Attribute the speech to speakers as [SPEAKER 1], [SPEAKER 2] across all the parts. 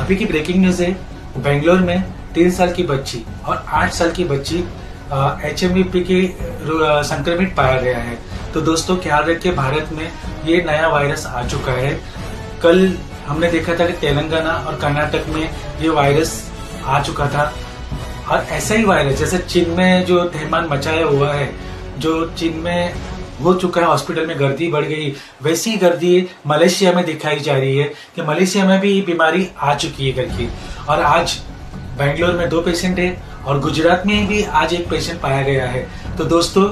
[SPEAKER 1] अभी की breaking news है, बेंगलोर में 3 साल की बच्ची और 8 साल की बच्ची HMV के संक्रमित पाया गया है। तो दोस्तों ख्याल रखिए, भारत में ये नया वायरस आ चुका है। कल हमने देखा था कि तेलंगाना और कर्नाटक में ये वायरस आ चुका था और ऐसा ही वायरस जैसे चीन में जो तहमान मचाया हुआ है, जो चीन में हो चुका है, हॉस्पिटल में गर्दी बढ़ गई, वैसी गर्दी मलेशिया में दिखाई जा रही है कि मलेशिया में भी ये बीमारी आ चुकी है करके। और आज बेंगलोर में 2 पेशेंट है और गुजरात में भी आज 1 पेशेंट पाया गया है। तो दोस्तों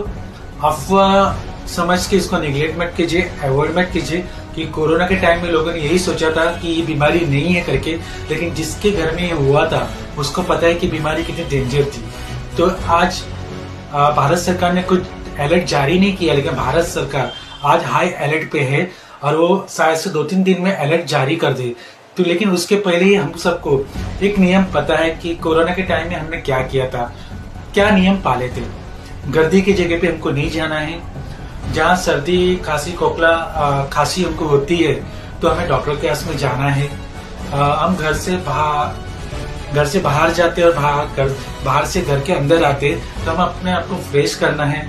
[SPEAKER 1] अफवाह समझ के इसको निगलेक्ट मत कीजिए, अवॉइड मत कीजिए कि कोरोना के टाइम में लोगों ने यही सोचा था कि ये बीमारी नहीं है करके, लेकिन जिसके घर में ये हुआ था उसको पता है कि बीमारी कितनी डेंजर थी। तो आज भारत सरकार ने कुछ अलर्ट जारी नहीं किया, लेकिन भारत सरकार आज हाई अलर्ट पे है और वो शायद से 2-3 दिन में अलर्ट जारी कर दे। तो लेकिन उसके पहले ही हम सबको एक नियम पता है कि कोरोना के टाइम में हमने क्या किया था, क्या नियम पाले थे। गर्दी की जगह पे हमको नहीं जाना है। जहाँ सर्दी खांसी खोखला खांसी हमको होती है तो हमें डॉक्टर के पास में जाना है। हम घर से बाहर जाते और बाहर से घर के अंदर आते तो हम अपने आप को फ्रेश करना है।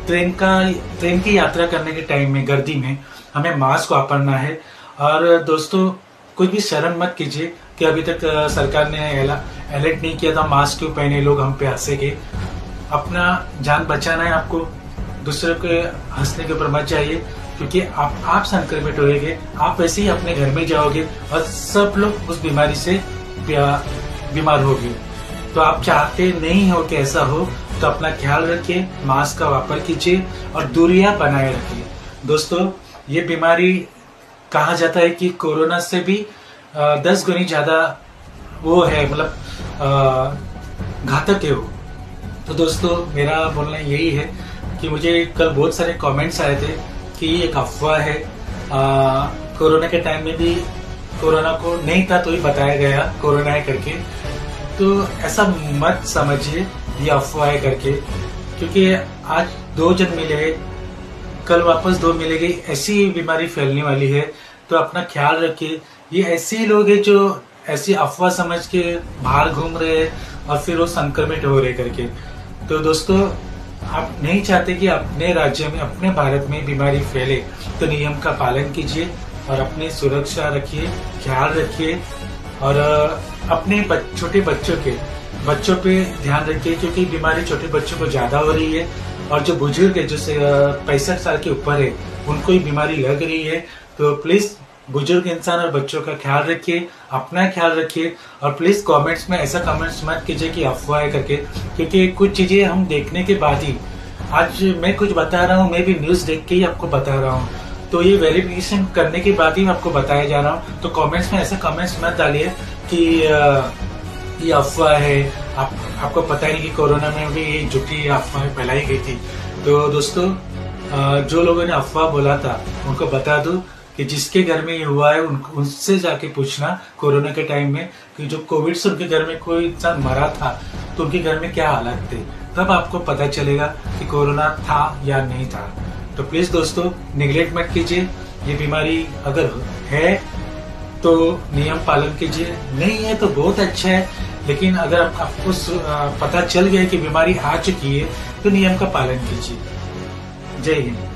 [SPEAKER 1] ट्रेन की यात्रा करने के टाइम में गर्दी में हमें मास्क वापरना है। और दोस्तों कुछ भी शर्म मत कीजिए कि अभी तक सरकार ने अलर्ट नहीं किया था, मास्क क्यों पहने, लोग हम पे हंसेंगे। अपना जान बचाना है आपको, दूसरे के हंसने के ऊपर मत जाइए, क्योंकि आप संक्रमित होंगे, आप वैसे ही अपने घर में जाओगे और सब लोग उस बीमारी से बीमार होंगे। तो आप चाहते नहीं हो कि ऐसा हो, तो अपना ख्याल रखिए, मास्क का वापर कीजिए और दूरियां बनाए रखिए। दोस्तों ये बीमारी कहा जाता है कि कोरोना से भी 10 गुनी ज्यादा वो है, मतलब घातक है वो। तो दोस्तों मेरा बोलना यही है कि मुझे कल बहुत सारे कमेंट्स आए थे कि ये एक अफवाह है, कोरोना के टाइम में भी कोरोना को नहीं था तो ही बताया गया कोरोना है करके। तो ऐसा मत समझिए ये अफवाह है करके, क्योंकि आज 2 जन मिले, कल वापस 2 मिलेंगे, ऐसी बीमारी फैलने वाली है। तो अपना ख्याल रखिए। ये ऐसे ही लोग हैं जो ऐसी अफवाह समझ के बाहर घूम रहे हैं और फिर वो संक्रमित हो रहे करके। तो दोस्तों आप नहीं चाहते कि अपने राज्य में, अपने भारत में बीमारी फैले, तो नियम का पालन कीजिए और अपनी सुरक्षा रखिए, ख्याल रखिए और अपने छोटे बच्चों पे ध्यान रखिए, क्योंकि बीमारी छोटे बच्चों को ज्यादा हो रही है और जो बुजुर्ग है, जो 65 साल के ऊपर है, उनको ही बीमारी लग रही है। तो प्लीज बुजुर्ग इंसान और बच्चों का ख्याल रखिए, अपना ख्याल रखिए और प्लीज कमेंट्स में ऐसा कमेंट्स मत कीजिए कि अफवाह है करके, क्योंकि कुछ चीजें हम देखने के बाद ही, आज मैं कुछ बता रहा हूँ, मैं भी न्यूज देख के ही आपको बता रहा हूँ, तो ये वेरिफिकेशन करने के बाद ही मैं आपको बताया जा रहा हूँ। तो कमेंट्स में ऐसा कमेंट्स मत डालिए कि ये अफवाह है, आपको पता ही नहीं कि कोरोना में भी ये झूठी अफवाह फैलाई गई थी। तो दोस्तों जो लोगों ने अफवाह बोला था उनको बता दूं कि जिसके घर में ये हुआ है उनसे जाके पूछना कोरोना के टाइम में कि जो कोविड से उनके घर में कोई इंसान मरा था तो उनके घर में क्या हालात थे, तब आपको पता चलेगा कि कोरोना था या नहीं था। तो प्लीज दोस्तों निगलेक्ट मत कीजिए। ये बीमारी अगर है तो नियम पालन कीजिए, नहीं है तो बहुत अच्छा है, लेकिन अगर आपको पता चल गया कि बीमारी आ चुकी है तो नियम का पालन कीजिए। जय हिंद।